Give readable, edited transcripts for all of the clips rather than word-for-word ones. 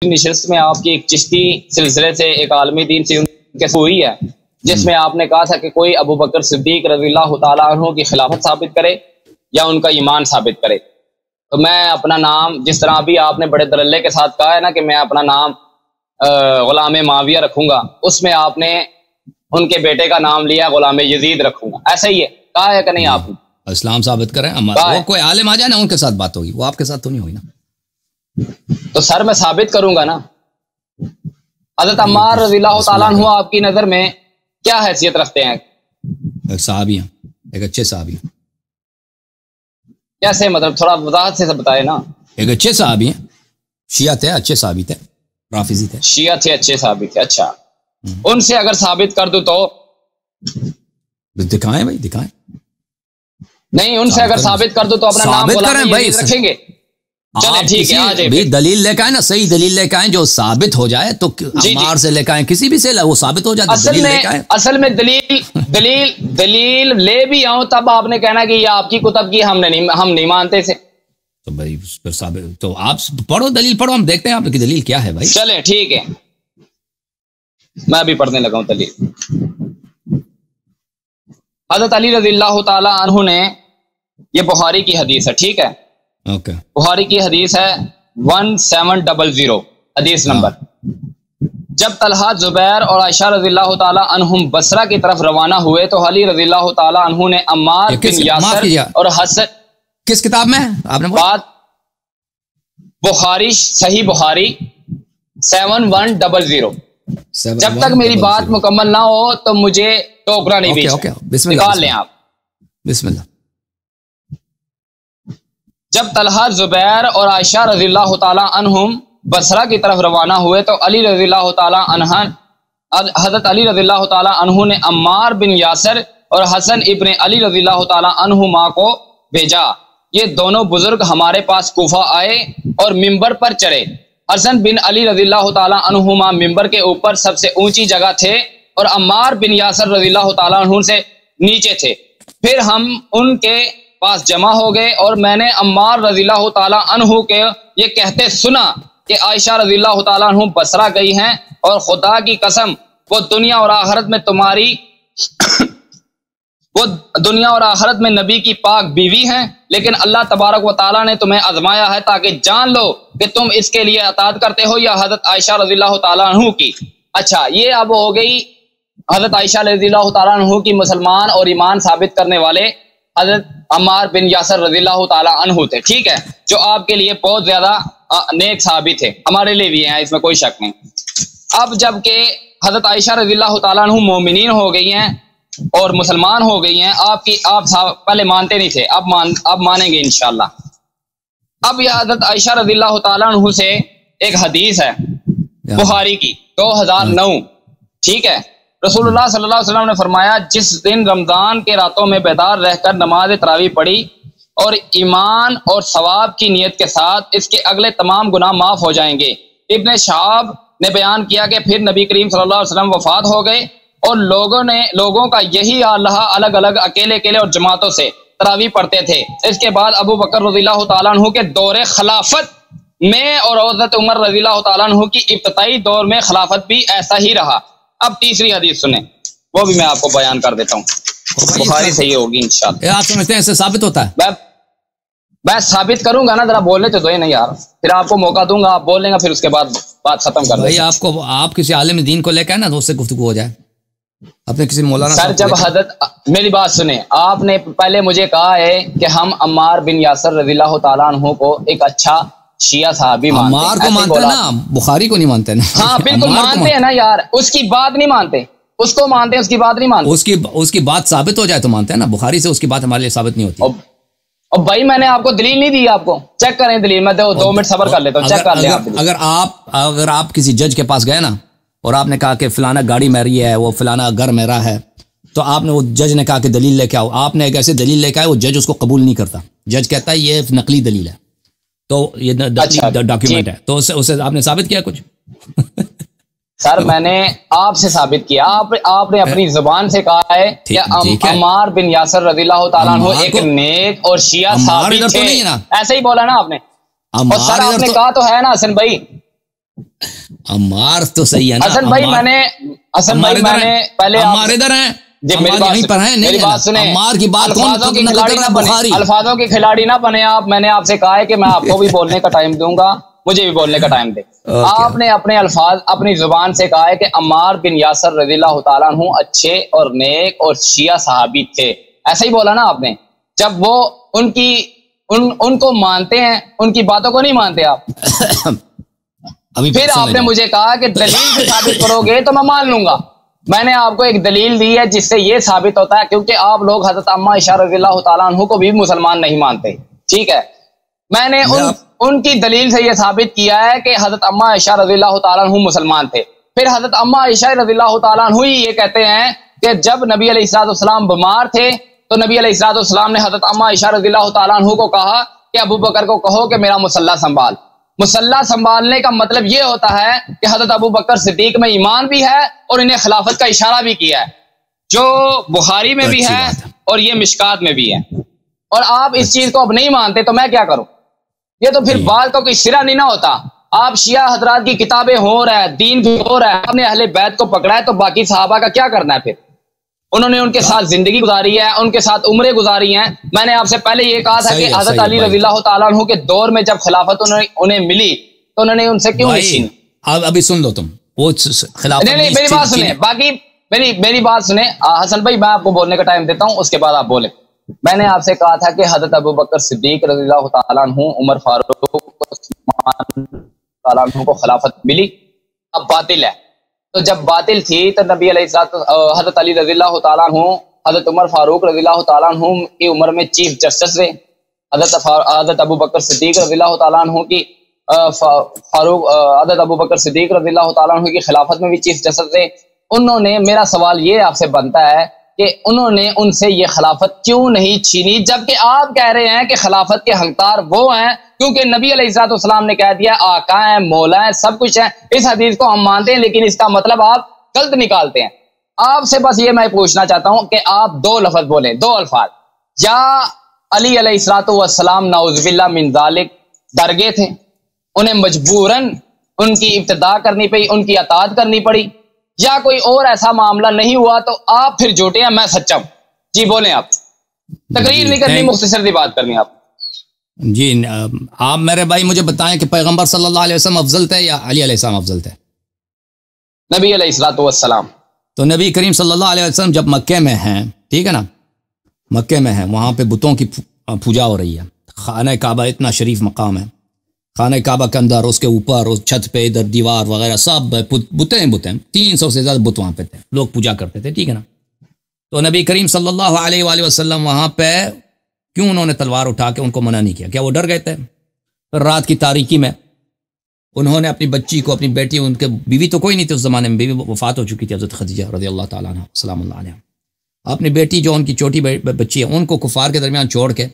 نشست میں آپ کی ایک چشتی سلسلے سے ایک عالمی دین سے ہوئی ہے، جس میں آپ نے کہا تھا کہ کوئی ابو بکر صدیق رضی اللہ تعالیٰ عنہ کی خلافت ثابت کرے یا ان کا ایمان ثابت کرے، تو میں اپنا نام، جس طرح ابھی آپ نے بڑے دللے کے ساتھ کہا ہے نا کہ میں اپنا نام غلام معاویہ رکھوں گا، اس میں آپ نے ان کے بیٹے کا نام لیا غلام یزید رکھوں گا، ایسا ہی ہے، کہا ہے کہ نہیں آپ نے؟ اسلام ثابت کریں، وہ کوئی عالم آ جائے نا ان کے ساتھ بات ہوگی، وہ آپ کے ساتھ تو نہیں ہوئی نا۔ تو سر میں ثابت کروں گا نا۔ حضرت عمار رضی اللہ تعالیٰ عنہ آپ کی نظر میں کیا حیثیت رکھتے ہیں؟ ایک صحابی ہیں، ایک اچھے صحابی ہیں۔ کیسے، مطلب تھوڑا وضاحت سے بتائے نا۔ ایک اچھے صحابی ہیں، شیعہ تھے، اچھے صحابی تھے، رافضی تھے، شیعہ تھے، اچھے صحابی تھے، اچھا ان سے اگر ثابت کر دوں تو دکھائیں بھائی، دکھائیں۔ نہیں، ان سے اگر ثابت کر دوں تو اپنا نام غلام یزید رکھیں گے؟ چلیں ٹھیک ہے، آ جائیں دلیل لے کے آئیں نا، صحیح دلیل لے کے آئیں جو ثابت ہو جائے، تو عمار سے لے کے آئیں، کسی بھی سے وہ ثابت ہو جائے تو دلیل لے کے آئیں۔ اصل میں دلیل لے بھی آؤں تب آپ نے کہنا کہ یہ آپ کی کتب کی ہم نہیں مانتے تھے، تو بھائی پھر ثابت، تو آپ پڑھو، دلیل پڑھو، ہم دیکھتے ہیں آپ کی دلیل کیا ہے بھائی۔ چلیں ٹھیک ہے، میں بھی پڑھنے لگا ہوں دلیل۔ حضرت علی رضی اللہ تعالی عنہ نے، یہ بخاری کی حدیث ہے، ٹھیک ہے، اوکے، بخاری کی حدیث ہے 1700 حدیث نمبر۔ جب طلحہ، زبیر اور عائشہ رضی اللہ تعالی عنہم بصرہ کی طرف روانہ ہوئے تو علی رضی اللہ تعالی عنہ نے عمار بن یاسر اور حسن، کس کتاب میں آپ نے بات بخاری، صحیح بخاری 7100۔ جب تک میری بات مکمل نہ ہو تو مجھے ٹوکرا نہیں بیچنا، نکال لیں آپ۔ بسم اللہ۔ جب طلحہ، زبیر اور عائشہ رضی اللہ تعالی عنہم بصرہ کی طرف روانہ ہوئے تو علی رضی اللہ تعالی عنہ، حضرت علی رضی اللہ تعالی عنہ نے عمار بن یاسر اور حسن ابن علی رضی اللہ تعالی عنہما کو بھیجا۔ یہ دونوں بزرگ ہمارے پاس کوفہ آئے اور ممبر پر چڑھے۔ حسن بن علی رضی اللہ تعالی عنہما ممبر کے اوپر سب سے اونچی جگہ تھے اور عمار بن یاسر رضی اللہ تعالی عنہ سے نیچے تھے۔ پھر ہم ان کے پاس جمع ہو گئے اور میں نے عمار رضی اللہ تعالی عنہ کے یہ کہتے سنا کہ عائشہ رضی اللہ تعالی عنہ بصرہ گئی ہیں اور خدا کی قسم وہ دنیا اور آخرت میں نبی کی پاک بیوی ہیں، لیکن اللہ تبارک و تعالیٰ نے تمہیں آزمایا ہے تاکہ جان لو کہ تم اس کے لیے اطاعت کرتے ہو یا حضرت عائشہ رضی اللہ تعالیٰ عنہ کی۔ اچھا، یہ اب ہو گئی حضرت عائشہ رضی اللہ تعالیٰ عنہ کی مسلمان اور ایمان ثابت کرنے والے حضرت عمار بن یاسر رضی اللہ تعالیٰ عنہ تھے، ٹھیک ہے، جو آپ کے لیے بہت زیادہ نیک صحابی تھے، ہمارے لیے بھی ہیں، اس میں کوئی شک نہیں۔ اب جب کہ حضرت عائشہ رضی اللہ تعالیٰ عنہ مومنین ہو گئی ہیں اور مسلمان ہو گئی ہیں، آپ پہلے مانتے نہیں تھے، اب مانیں گے انشاءاللہ۔ اب یہ حضرت عائشہ رضی اللہ تعالیٰ عنہ سے ایک حدیث ہے بخاری کی 2009، ٹھیک ہے۔ رسول اللہ صلی اللہ علیہ وسلم نے فرمایا، جس دن رمضان کے راتوں میں بیدار رہ کر نماز تراویح پڑھی اور ایمان اور ثواب کی نیت کے ساتھ، اس کے اگلے تمام گناہ معاف ہو جائیں گے۔ ابن شہاب نے بیان کیا کہ پھر نبی کریم صلی اللہ علیہ وسلم وفات ہو گئے اور لوگوں کا یہی حال رہا، الگ الگ، اکیلے اور جماعتوں سے تراویح پڑھتے تھے۔ اس کے بعد ابو بکر رضی اللہ تعالیٰ عنہ کے دور خلافت میں اور حضرت عمر رضی اللہ تعالیٰ عنہ کی ابتدائی دور میں خلافت بھی ایسا ہی رہا۔ اب تیسری حدیث سنیں، وہ بھی میں آپ کو بیان کر دیتا ہوں، بخاری صحیح ہوگی انشاءاللہ۔ آپ سمجھتے ہیں ایسے ثابت ہوتا ہے؟ میں ثابت کروں گا نا، ذرا بولنے تو دو ہی نہیں یار، پھر آپ کو موقع دوں گا، آپ بول لیں گا، پھر اس کے بعد بات ختم کر دیں گے۔ آپ کسی عالم دین کو لے کے نا تو اس سے گفتگو ہو جائے، اپنے کسی مولانا سر۔ جب حضرت، میری بات سنیں، آپ نے پہلے مجھے کہا ہے کہ ہم عمار بن یاسر رضی اللہ تعالیٰ عنہ کو ایک اچھا شیعہ صحابی مانتے ہیں، عمار کو مانتے ہیں نا، بخاری کو نہیں مانتے نا۔ ہاں بالکل مانتے ہیں نا یار، اس کی بات نہیں مانتے، اس کو مانتے ہیں، اس کی بات نہیں مانتے۔ اس کی بات ثابت ہو جائے تو مانتے ہیں نا، بخاری سے اس کی بات ہمارے لیے ثابت نہیں ہوتی۔ اور بھائی میں نے آپ کو دلیل نہیں دی، آپ کو چیک کریں دلیل، میں 2 منٹ صبر کر لیتا ہوں، چیک کر لیں آپ۔ اگر آپ کسی جج کے پاس گئے نا اور آپ نے کہا کہ فلانا گاڑی میری ہے، وہ فلانا گھر میرا ہے، تو آپ نے، وہ جج نے کہا کہ دلیل لے کے آؤ، آپ نے ایک ایسے دلیل لے کے آئے، وہ جج اس کو قبول نہیں کرتا، جج کہتا ہے یہ نقلی دلیل ہے، تو یہ ڈاکیومنٹ ہے، تو اسے آپ نے ثابت کیا کچھ؟ سر میں نے آپ سے ثابت کیا، آپ نے اپنی زبان سے کہا ہے کہ عمار بن یاسر رضی اللہ تعالیٰ عنہ ایک نیک اور شیعہ صحابی تھے، ایسا ہی بولا نا آپ نے، اور سر آپ نے کہا تو ہے نا حسن بھائی، عمار تو صحیح ہے نا حسن بھائی میں نے پہلے عمار ادھر ہیں جی میری بات سنیں، عمار کی بات الفاظوں کے کھلاڑی نہ بنے آپ. میں نے آپ سے کہا ہے کہ میں آپ کو بھی بولنے کا ٹائم دوں گا، مجھے بھی بولنے کا ٹائم دے. آپ نے اپنے الفاظ اپنی زبان سے کہا ہے کہ عمار بن یاسر رضی اللہ تعالیٰ عنہ اچھے اور نیک اور شیعہ صحابی تھے، ایسا ہی بولا نا آپ نے. جب وہ ان کو مانتے ہیں، ان کی باتوں کو نہیں مانتے آپ. پھر آپ نے مجھے کہا کہ دلیل سے ثابت کرو گے تو میں مان لوں گا. میں نے آپ کو ایک دلیل دی ہے جس سے یہ ثابت ہوتا ہے، کیونکہ آپ لوگ حضرت عمہ عائشہ رضی اللہ تعالیٰ عنہ کو بھی مسلمان نہیں مانتے. ٹھیک ہے، میں نے ان کی دلیل سے یہ ثابت کیا ہے کہ حضرت عمہ عائشہ رضی اللہ تعالیٰ عنہ مسلمان تھے. پھر حضرت عمہ عائشہ رضی اللہ تعالیٰ عنہ ہی یہ کہتے ہیں کہ جب نبی علیہ الصلوۃ والسلام بیمار تھے تو نبی علیہ الصلوۃ والسلام نے حضرت عمہ عائشہ رضی اللہ تعالیٰ عنہ کو کہا کہ ابو بکر کو کہو کہ میرا مصلی سنبھال. مصلی سنبھالنے کا مطلب یہ ہوتا ہے کہ حضرت ابو بکر صدیق میں ایمان بھی ہے اور انہیں خلافت کا اشارہ بھی کیا ہے، جو بخاری میں بھی ہے اور یہ مشکات میں بھی ہے. اور آپ اس چیز کو اب نہیں مانتے تو میں کیا کروں؟ یہ تو پھر بات کا کوئی سرا نہیں نہ ہوتا. آپ شیعہ حضرات کی کتابیں ہو رہا ہے، دین بھی ہو رہا ہے، آپ نے اہل بیت کو پکڑا ہے، تو باقی صحابہ کا کیا کرنا ہے؟ پھر انہوں نے ان کے ساتھ زندگی گزاری ہے، ان کے ساتھ عمریں گزاری ہیں. میں نے آپ سے پہلے یہ کہا تھا کہ حضرت علی رضی اللہ تعالیٰ عنہ کے دور میں جب خلافت انہیں ملی تو انہوں نے ان سے کیوں نہیں چھینی؟ ابھی سن لو تم وہ خلافت. نہیں میری بات سنیں، باقی میری بات سنیں. حسن بھائی میں آپ کو بولنے کا ٹائم دیتا ہوں، اس کے بعد آپ بولیں. میں نے آپ سے کہا تھا کہ حضرت ابو بکر صدیق رضی اللہ تعالیٰ عنہ، عمر فاروق تعالیٰ عنہ کو خلافت ملی، اب باطل ہے. تو جب باطل تھی تو نبی علیہ حضرت علی رضی اللہ تعالیٰ عنہ حضرت عمر فاروق رضی اللہ تعالیٰ عنہ کی عمر میں چیف جسٹس رہے. حضرت ابو بکر صدیق رضی اللہ تعالیٰ عنہ کی حضرت ابو بکر صدیق رضی اللہ تعالیٰ عنہ کی خلافت میں بھی چیف جسٹس رہے. انہوں نے، میرا سوال یہ آپ سے بنتا ہے کہ انہوں نے ان سے یہ خلافت کیوں نہیں چھینی، جبکہ آپ کہہ رہے ہیں کہ خلافت کے حقدار وہ ہیں کیونکہ نبی علیہ الصلوۃ والسلام نے کہہ دیا آقا ہیں، مولا ہیں، سب کچھ ہے. اس حدیث کو ہم مانتے ہیں، لیکن اس کا مطلب آپ غلط نکالتے ہیں. آپ سے بس یہ میں پوچھنا چاہتا ہوں کہ آپ دو لفظ بولیں، دو الفاظ. یا علی علیہ الصلوۃ والسلام نعوذ باللہ من ذالک ڈر گئے تھے، انہیں مجبوراً ان کی ابتدا کرنی پڑی، ان کی اطاعت کرنی پڑی، یا کوئی اور ایسا معاملہ نہیں ہوا تو آپ پھر جھوٹے ہیں، میں سچا ہوں. جی بولیں. آپ تقریر نہیں کرنی، مختصر سی بات کرنی آپ. جی آپ میرے بھائی مجھے بتائیں کہ پیغمبر صلی اللہ علیہ وسلم افضل تھے یا علی علیہ السلام افضل تھے؟ نبی علیہ الصلوۃ والسلام. تو نبی کریم صلی اللہ علیہ وسلم جب مکے میں ہیں، ٹھیک ہے نا، مکے میں ہیں، وہاں پہ بتوں کی پوجا ہو رہی ہے. خانہ کعبہ اتنا شریف مقام ہے، خانہ کعبہ کے اندر، اس کے اوپر، اس چھت پہ، ادھر دیوار وغیرہ سب بتیں 300 سے زیادہ بت وہاں پہ تھے، لوگ پوجا کرتے تھے، ٹھیک ہے نا. تو نبی کریم صلی اللہ علیہ وآلہ وسلم وہاں پہ کیوں انہوں نے تلوار اٹھا کے ان کو منع نہیں کیا؟ کیا وہ ڈر گئے تھے؟ پھر رات کی تاریکی میں انہوں نے اپنی بچی کو، اپنی بیٹی، ان کے بیوی تو کوئی نہیں تھی اس زمانے میں، بیوی وفات ہو چکی تھی حضرت خدیجہ رضی اللہ تعالیٰ عنہ سلام اللہ علیہ. اپنی بیٹی جو ان کی چھوٹی بچی ہے ان کو کفار کے درمیان چھوڑ کے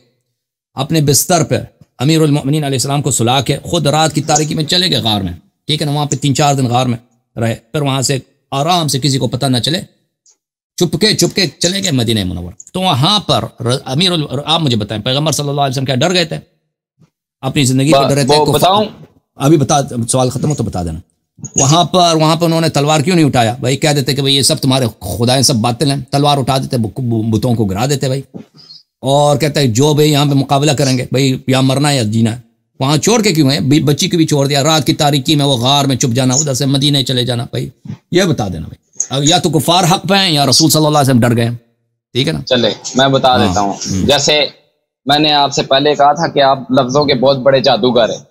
اپنے بستر پہ امیر المؤمنین علیہ السلام کو سلا کے خود رات کی تاریکی میں چلے گئے غار میں، ٹھیک ہے نا. وہاں پہ 3-4 دن غار میں رہے، پھر وہاں سے آرام سے کسی کو پتہ نہ چلے چپ کے چلے گئے مدینہ منور. تو وہاں پر آپ مجھے بتائیں پیغمبر صلی اللہ علیہ وسلم کیا ڈر گئے تھے؟ اپنی زندگی پہ ڈر رہے تھے؟ بتاؤں ابھی بتا، سوال ختم ہو تو بتا دینا. وہاں پر انہوں نے تلوار کیوں نہیں اٹھایا؟ بھائی کہہ دیتے کہ بھائی یہ سب تمہارے خدائیں سب باطل ہیں، تلوار اٹھا دیتے، بتوں کو گرا دیتے بھائی، اور کہتے ہیں جو بھائی یہاں پہ مقابلہ کریں گے بھائی یا مرنا ہے یا جینا ہے. وہاں چھوڑ کے کیوں ہے؟ بچی کو بھی چھوڑ دیا، رات کی تاریکی میں وہ غار میں چھپ جانا، ادھر سے مدینہ چلے جانا. بھائی یہ بتا دینا بھائی، یا تو کفار حق پہ ہیں یا رسول صلی اللہ علیہ وسلم ڈر گئے، ٹھیک ہے نا. چلے میں بتا دیتا ہوں. جیسے میں نے آپ سے پہلے کہا تھا کہ آپ لفظوں کے بہت بڑے جادوگر ہیں،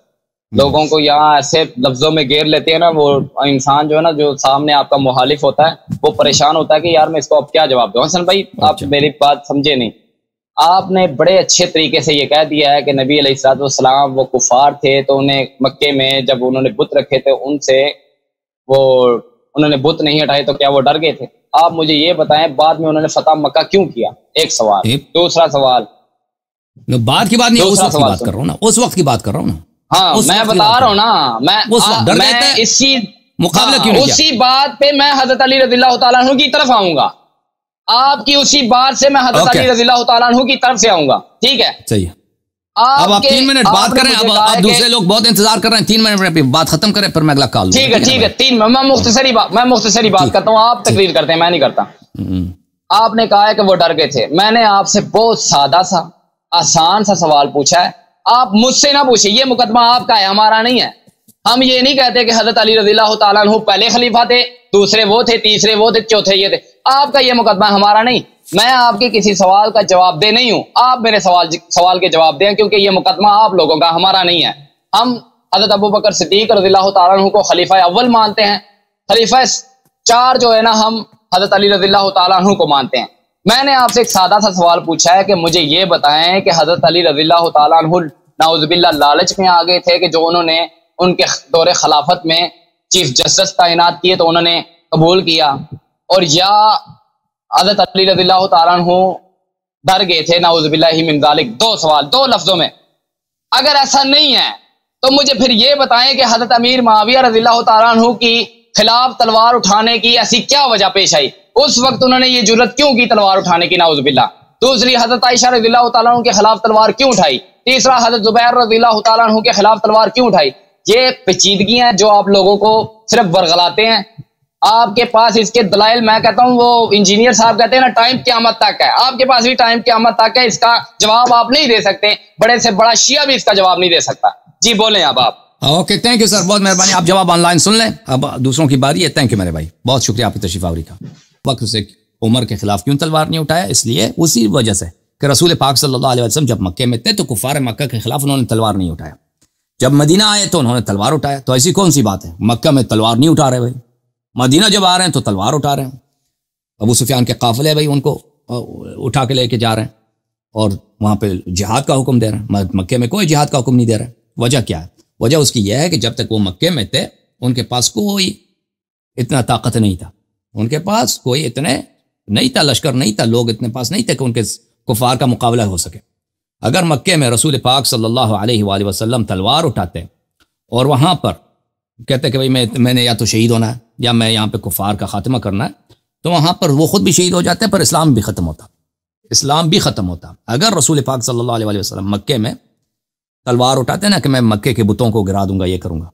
لوگوں کو یہاں ایسے لفظوں میں گیر لیتے ہیں نا، وہ انسان جو ہے نا، جو سامنے آپ کا مخالف ہوتا ہے وہ پریشان ہوتا ہے کہ یار میں اس کو اب کیا جواب دوں. حسن بھائی آپ میری بات سمجھے نہیں. آپ نے بڑے اچھے طریقے سے یہ کہہ دیا ہے کہ نبی علیہ الصلوۃ والسلام وہ کفار تھے، تو انہیں مکے میں جب انہوں نے بت رکھے تھے ان سے انہوں نے بت نہیں ہٹائے تو کیا وہ ڈر گئے تھے؟ آپ مجھے یہ بتائیں بعد میں انہوں نے فتح مکہ کیوں کیا؟ ایک سوال. دوسرا سوال، بعد کی بات نہیں، اس وقت کی بات کر رہا ہوں نا، اس وقت کی بات کر رہا ہوں نا. ہاں میں بتا رہا ہوں نا، میں اسی مقابلہ کیوں نہیں کیا؟ اسی بات پہ میں حضرت علی رضی اللہ تعالیٰ عنہ کی طرف آؤں گا. آپ کی اسی بات سے میں حضرت علی رضی اللہ تعالیٰ عنہ کی طرف سے آؤں گا، ٹھیک ہے؟ صحیح ہے. اب آپ 3 منٹ بات کریں. اب دوسرے لوگ بہت انتظار کر رہے ہیں. 3 منٹ میں بات ختم کریں پھر میں اگلا کال. ٹھیک ہے 3 میں مختصری بات کرتا ہوں. آپ تقریر کرتے ہیں, میں نہیں کرتا. آپ نے کہا ہے کہ وہ ڈر گئے تھے. میں نے آپ سے بہت سادہ سا آسان سا سوال پوچھا ہے, آپ مجھ سے نہ پوچھیں. یہ مقدمہ آپ کا ہے, ہمارا نہیں ہے. ہم یہ نہیں کہتے کہ حضرت علی رضی اللہ تعالیٰ عنہ پہلے خلیفہ تھے, دوسرے وہ تھے, تیسرے وہ تھے, چوتھے یہ تھے. آپ کا یہ مقدمہ ہمارا نہیں. میں آپ کے کسی سوال کا جواب دے نہیں ہوں, آپ میرے سوال کے جواب دیں, کیونکہ یہ مقدمہ آپ لوگوں کا, ہمارا نہیں ہے. ہم حضرت ابوبکر صدیق رضی اللہ تعالیٰ عنہ کو خلیفہ اول مانتے ہیں. خلیفہ 4 جو ہے نا, ہم حضرت علی رضی اللہ تعالیٰ عنہ کو مانتے ہیں. میں نے آپ سے ایک سادہ سا سوال پوچھا ہے کہ مجھے یہ بتائیں کہ حضرت علی رضی اللہ تعالیٰ عنہ نعوذ باللہ لالچ میں آ گئے تھے کہ جو انہوں نے ان کے دور خلافت میں چیف جسٹس تعینات کیے تو انہوں نے قبول کیا, اور یا حضرت علی رضی اللہ تعالیٰ عنہ ڈر گئے تھے نعوذ باللہ من ذالک. 2 سوال 2 لفظوں میں. اگر ایسا نہیں ہے تو مجھے پھر یہ بتائیں کہ حضرت امیر معاویہ رضی اللہ تعالیٰ عنہ کی خلاف تلوار اٹھانے کی ایسی کیا وجہ پیش آئی, اس وقت انہوں نے یہ جرت کیوں کی تلوار اٹھانے کی نعوذ باللہ. دوسری, حضرت عائشہ رضی اللہ تعالیٰ عنہ کے خلاف تلوار کیوں اٹھائی. تیسرا, حضرت زبیر رضی اللہ تعالیٰ عنہ کے خلاف تلوار کیوں اٹھائی. یہ پیچیدگیاں جو آپ لوگوں کو صرف ورغلاتے ہیں. آپ کے پاس اس کے دلائل, میں کہتا ہوں وہ انجینئر صاحب کہتے ہیں نا ٹائم قیامت تک ہے, آپ کے پاس بھی ٹائم قیامت تک ہے. اس کا جواب آپ نہیں دے سکتے, بڑے سے بڑا شیعہ بھی اس کا جواب نہیں دے سکتا. جی بولیں اب آپ. اوکے, تھینک یو سر, بہت مہربانی. آپ جواب آن لائن سن لیں, اب دوسروں کی باری ہے. تھینک یو میرے بھائی, بہت شکریہ آپ کی تشریف آوری کا. وقت سے عمر کے خلاف کیوں تلوار نہیں اٹھایا, اس لیے اسی وجہ سے کہ رسول پاک صلی اللہ علیہ وسلم جب مکے میں تھے تو کفار مکہ کے خلاف انہوں نے تلوار نہیں اٹھایا. جب مدینہ آئے تو انہوں نے تلوار اٹھایا. تو ایسی کون سی بات ہے, مکہ میں تلوار نہیں اٹھا رہے بھائی, مدینہ جب آ رہے ہیں تو تلوار اٹھا رہے ہیں. ابو سفیان کے قافلے بھائی ان کو اٹھا کے لے کے جا رہے ہیں اور وہاں پہ جہاد کا حکم دے رہے ہیں. مکے میں کوئی جہاد کا حکم نہیں دے رہے. وجہ کیا ہے؟ وجہ اس کی یہ ہے کہ جب تک وہ مکے میں تھے ان کے پاس کوئی اتنا طاقت نہیں تھا, ان کے پاس کوئی اتنے نہیں تھا, لشکر نہیں تھا, لوگ اتنے پاس نہیں تھے کہ ان کے کفار کا مقابلہ ہو سکے. اگر مکے میں رسول پاک صلی اللہ علیہ وآلہ وسلم تلوار اٹھاتے اور وہاں پر کہتے کہ بھئی میں نے یا تو شہید ہونا ہے یا میں یہاں پہ کفار کا خاتمہ کرنا ہے, تو وہاں پر وہ خود بھی شہید ہو جاتے ہیں, پر اسلام بھی ختم ہوتا, اسلام بھی ختم ہوتا. اگر رسول پاک صلی اللہ علیہ وآلہ وسلم مکے میں تلوار اٹھاتے نا کہ میں مکے کے بتوں کو گرا دوں گا, یہ کروں گا,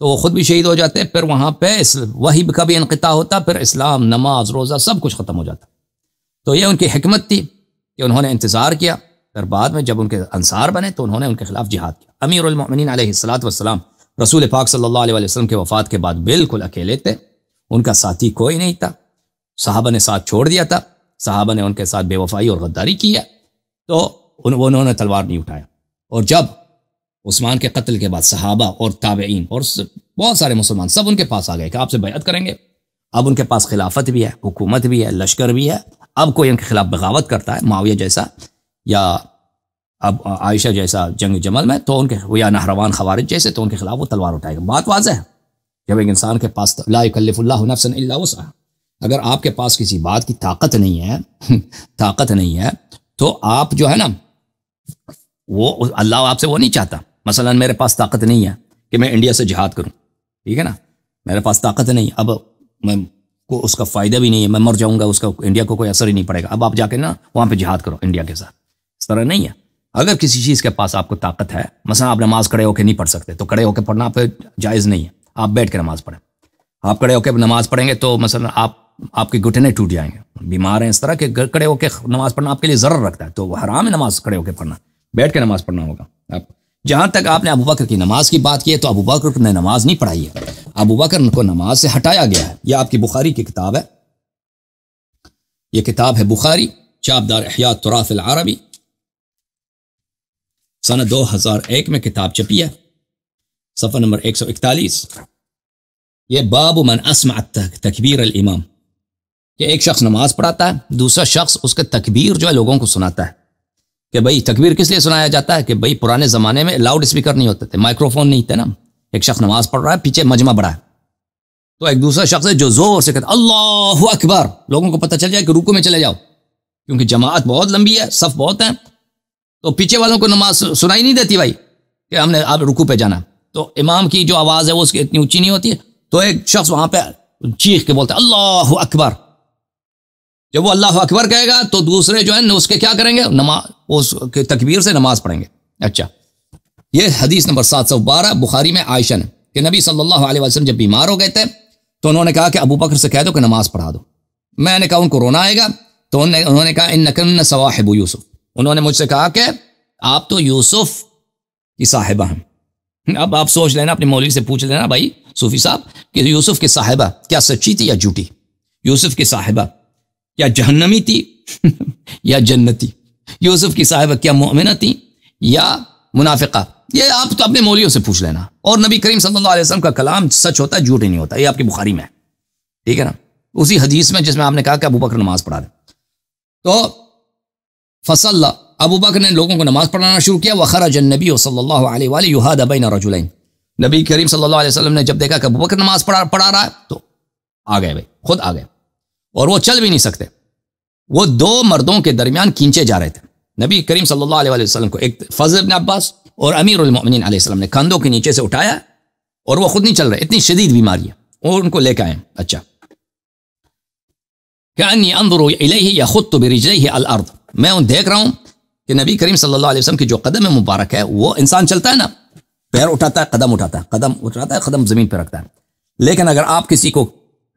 تو وہ خود بھی شہید ہو جاتے, پھر وہاں پہ وحی کا بھی انقطاع ہوتا, پھر اسلام, نماز, روزہ سب کچھ ختم ہو جاتا. تو یہ ان کی حکمت تھی کہ انہوں نے انتظار کیا, پھر بعد میں جب ان کے انصار بنے تو انہوں نے ان کے خلاف جہاد کیا. امیر المؤمنین علیہ الصلوۃ والسلام رسول پاک صلی اللہ علیہ وسلم کے وفات کے بعد بالکل اکیلے تھے, ان کا ساتھی کوئی نہیں تھا. صحابہ نے ساتھ چھوڑ دیا تھا, صحابہ نے ان کے ساتھ بے وفائی اور غداری کی ہے, تو انہوں نے تلوار نہیں اٹھایا. اور جب عثمان کے قتل کے بعد صحابہ اور تابعین اور بہت سارے مسلمان سب ان کے پاس آ گئے کہ آپ سے بیعت کریں گے. اب ان کے پاس خلافت بھی ہے, حکومت بھی ہے, لشکر بھی ہے. اب کوئی ان کے خلاف بغاوت کرتا ہے, معاویہ جیسا یا اب عائشہ جیسا جنگ جمل میں, تو ان کے یا نہروان خوارج جیسے, تو ان کے خلاف وہ تلوار اٹھائے گا. بات واضح ہے. جب ایک انسان کے پاس لا یکلف اللہ نفسا الا وسعها, اگر آپ کے پاس کسی بات کی طاقت نہیں ہے تو آپ جو ہے نا, وہ اللہ آپ سے وہ نہیں چاہتا. مثلا میرے پاس طاقت نہیں ہے کہ میں انڈیا سے جہاد کروں, ٹھیک ہے نا, میرے پاس طاقت نہیں, اب میں کو اس کا فائدہ بھی نہیں ہے, میں مر جاؤں گا, اس کا انڈیا کو کوئی اثر ہی نہیں پڑے گا. اب آپ جا کے نا وہاں پہ جہاد کرو انڈیا کے ساتھ, اس طرح نہیں ہے. اگر کسی چیز کے پاس آپ کو طاقت ہے, مثلا آپ نماز کھڑے ہو کے نہیں پڑھ سکتے, تو کھڑے ہو کے پڑھنا پہ جائز نہیں ہے, آپ بیٹھ کے نماز پڑھیں. آپ کھڑے ہو کے نماز پڑھیں گے تو مثلا آپ کے گھٹنے ٹوٹ جائیں گے, بیمار ہیں اس طرح کہ کھڑے ہو کے نماز پڑھنا آپ کے لیے ضرر رکھتا ہے, تو وہ حرام ہے نماز کھڑے ہو کے پڑھنا, بیٹھ کے نماز پڑھنا ہوگا. آپ جہاں تک آپ نے ابو بکر کی نماز کی بات کی ہے, تو ابو بکر نے نماز نہیں پڑھائی ہے, ابو بکر کو نماز سے ہٹایا گیا ہے. یہ آپ کی بخاری کی کتاب ہے, یہ کتاب ہے بخاری, چاپدار احیاء التراث العربی, سنہ 2001 میں کتاب چھپی ہے, صفحہ نمبر 141. یہ باب من اسمع تکبیر الامام, کہ ایک شخص نماز پڑھاتا ہے, دوسرا شخص اس کے تکبیر جو ہے لوگوں کو سناتا ہے. کہ بھئی تکبیر کس لیے سنایا جاتا ہے؟ کہ بھئی پرانے زمانے میں لاؤڈ اسپیکر نہیں ہوتے تھے, مائکرو فون نہیں تھے نا. ایک شخص نماز پڑھ رہا ہے, پیچھے مجمع بڑا ہے, تو ایک دوسرا شخص ہے جو زور سے کہتا اللہ اکبر, لوگوں کو پتہ چل جائے کہ رکوع میں چلے جاؤ, کیونکہ جماعت بہت لمبی ہے, صف بہت ہیں, تو پیچھے والوں کو نماز سنائی نہیں دیتی بھائی کہ ہم نے اب رکوع پہ جانا. تو امام کی جو آواز ہے وہ اس کی اتنی اونچی نہیں ہوتی ہے, تو ایک شخص وہاں پہ چیخ کے بولتا ہے اللہ اکبر. جب وہ اللہ اکبر کہے گا تو دوسرے جو ہے اس کے کیا کریں گے, نماز اس کے تکبیر سے نماز پڑھیں گے. اچھا، یہ حدیث نمبر 712 بخاری میں عائشہ نے کہ نبی صلی اللہ علیہ وسلم جب بیمار ہو گئے تھے تو انہوں نے کہا کہ ابو بکر سے کہہ دو کہ نماز پڑھا دو. میں نے کہا ان کو رونا آئے گا، تو انہوں نے کہا انکن صواحب یوسف، انہوں نے مجھ سے کہا کہ آپ تو یوسف کی صاحبہ ہیں. اب آپ سوچ لینا، اپنے مولوی سے پوچھ لینا بھائی صوفی صاحب کہ یوسف کی صاحبہ کیا سچی تھی یا جھوٹی؟ یوسف کی صاحبہ کیا جہنمی تھی یا جنتی؟ یوسف کی صاحبہ کیا مؤمنہ تھی یا منافقہ؟ یہ آپ تو اپنے مولویوں سے پوچھ لینا. اور نبی کریم صلی اللہ علیہ وسلم کا کلام سچ ہوتا ہے، جھوٹ ہی نہیں ہوتا. یہ آپ کی بخاری میں ہے، ٹھیک ہے نا، اسی حدیث میں جس میں آپ نے کہا کہ ابو بکر نماز پڑھا دے. تو فصل ابو بکر نے لوگوں کو نماز پڑھانا شروع کیا. وخرج النبی صلی اللہ علیہ وآلہ یہاد بین رجلین، نبی کریم صلی اللہ علیہ وسلم نے جب دیکھا کہ ابو بکر نماز پڑھا رہا ہے تو آ گئے بھائی، خود آ گئے، اور وہ چل بھی نہیں سکتے. وہ دو مردوں کے درمیان کھینچے جا رہے تھے. نبی کریم صلی اللہ علیہ وسلم کو ایک فضل بن عباس اور امیر المؤمنین علیہ السلام نے کندھوں کے نیچے سے اٹھایا، اور وہ خود نہیں چل رہے، اتنی شدید بیماری ہے، اور ان کو لے کے آئے. اچھا، کأنی انظر الیہ یخط برجلیہ الارض، میں دیکھ رہا ہوں کہ نبی کریم صلی اللہ علیہ وسلم کی جو قدم مبارک ہے، وہ انسان چلتا ہے نا، پیر اٹھاتا ہے، قدم اٹھاتا ہے، قدم اٹھاتا ہے، قدم زمین پہ رکھتا ہے. لیکن اگر آپ کسی کو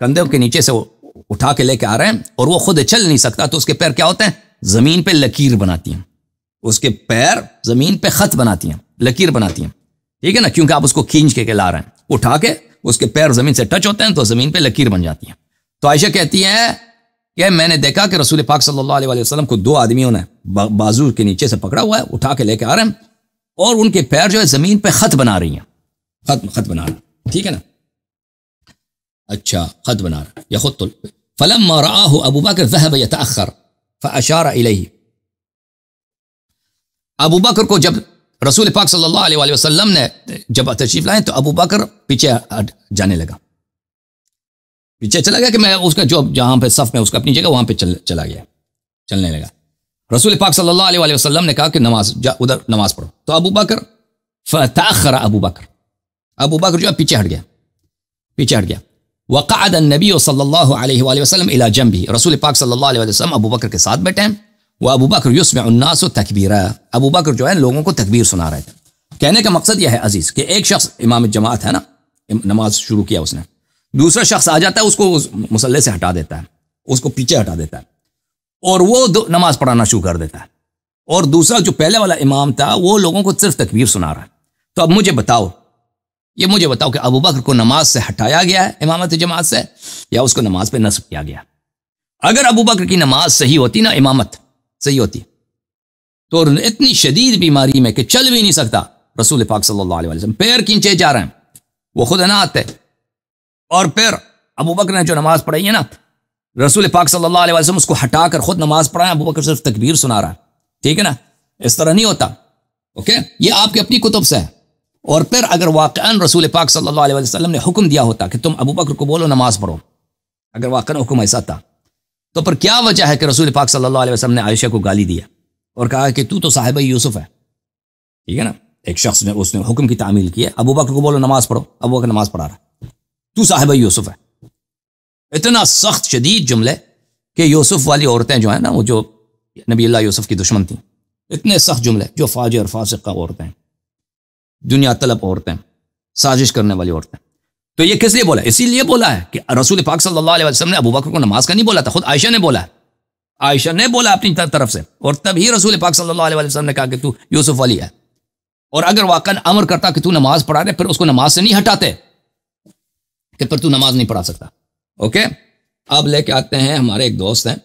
کندھوں کے نیچے سے اٹھا کے لے کے آ رہے ہیں اور وہ خود چل نہیں سکتا، تو اس کے پیر کیا ہوتے ہیں؟ زمین پہ لکیر بناتی ہیں. اس کے پیر زمین پہ خط بناتی ہیں، لکیر بناتی ہیں، ٹھیک ہے نا، کیونکہ آپ اس کو کھینچ کے لا رہے ہیں. اٹھا کے اس کے پیر زمین سے ٹچ ہوتے ہیں تو زمین پہ لکیر بن جاتی ہیں. تو عائشہ کہتی ہے کہ میں نے دیکھا کہ رسول پاک صلی اللہ علیہ وسلم کو دو آدمیوں نے بازو کے نیچے سے پکڑا ہوا ہے، اٹھا کے لے کے آ رہے ہیں، اور ان کے پیر جو ہے زمین پہ خط بنا رہی ہیں، خط بنا رہے ہیں، ٹھیک ہے نا. اچھا، خط بنا رہا یا خط. فلما رآہ ابو بکر ذهب يتأخر فاشار الیہ، ابو بکر کو جب رسول پاک صلی اللہ علیہ وسلم نے جب تشریف لائے تو ابو بکر پیچھے جانے لگا، پیچھے چلا گیا کہ میں اس کا جو جہاں پہ صف میں اس کا اپنی جگہ وہاں پہ چلا گیا، چلنے لگا. رسول پاک صلی اللہ علیہ وسلم نے کہا کہ ادھر نماز پڑھو. تو ابو بکر فتأخر ابو بکر جو ہے پیچھے ہٹ گیا. وقعد النبی صلی اللہ علیہ وآلہ وسلم الی جنبہ، رسول پاک صلی اللہ علیہ وسلم ابو بکر کے ساتھ بیٹھے ہیں. وہ ابو بکر یسمع الناس تکبیرا، ابو بکر جو ہے لوگوں کو تکبیر سنا رہے تھے. کہنے کا مقصد یہ ہے عزیز کہ ایک شخص امام جماعت ہے نا، نماز شروع کیا اس نے، دوسرا شخص آ جاتا ہے، اس کو مصلی سے ہٹا دیتا ہے، اس کو پیچھے ہٹا دیتا ہے، اور وہ نماز پڑھانا شروع کر دیتا ہے. اور دوسرا جو پہلے والا امام تھا وہ لوگوں کو صرف تکبیر سنا رہا ہے. تو اب مجھے بتاؤ کہ ابو بکر کو نماز سے ہٹایا گیا ہے امامت جماعت سے، یا اس کو نماز پہ نصب کیا گیا؟ اگر ابو بکر کی نماز صحیح ہوتی نا، امامت صحیح ہوتی، تو اتنی شدید بیماری میں کہ چل بھی نہیں سکتا رسول پاک صلی اللہ علیہ وسلم، پیر کھینچے جا رہے ہیں، وہ خود نہ آتے، اور پھر ابو بکر نے جو نماز پڑھائی ہے نا، رسول پاک صلی اللہ علیہ وسلم اس کو ہٹا کر خود نماز پڑھائیں، ابو بکر صرف تکبیر سنا رہا ہے، ٹھیک ہے نا، اس طرح نہیں ہوتا. اوکے، یہ آپ کی اپنی کتب سے ہے. اور پھر اگر واقعاً رسول پاک صلی اللہ علیہ وسلم نے حکم دیا ہوتا کہ تم ابو بکر کو بولو نماز پڑھو، اگر واقعاً حکم ایسا تھا، تو پھر کیا وجہ ہے کہ رسول پاک صلی اللہ علیہ وسلم نے عائشہ کو گالی دیا اور کہا کہ تو صاحبہ یوسف ہے، ٹھیک ہے نا، ایک شخص نے اس نے حکم کی تعمیل کی ہے، ابو بکر کو بولو نماز پڑھو، ابو بکر نماز پڑھا رہا، تو صاحبہ یوسف ہے. اتنا سخت شدید جملے کہ یوسف والی عورتیں جو ہیں نا، وہ جو نبی اللہ یوسف کی دشمن تھیں، اتنے سخت جملے، جو فاجر فاسقہ عورتیں، دنیا طلب عورتیں، سازش کرنے والی عورتیں. تو یہ کس لیے بولا؟ اسی لیے بولا ہے کہ رسول پاک صلی اللہ علیہ وسلم نے ابو بکر کو نماز کا نہیں بولا تھا، خود عائشہ نے بولا ہے، عائشہ نے بولا اپنی طرف سے، اور تب ہی رسول پاک صلی اللہ علیہ وسلم نے کہا کہ تو یوسف والی ہے. اور اگر واقعا امر کرتا کہ تو نماز پڑھا رہے، پھر اس کو نماز سے نہیں ہٹاتے کہ پھر تو نماز نہیں پڑھا سکتا. اوکے، اب لے کے آتے ہیں ہمارے ایک دوست ہیں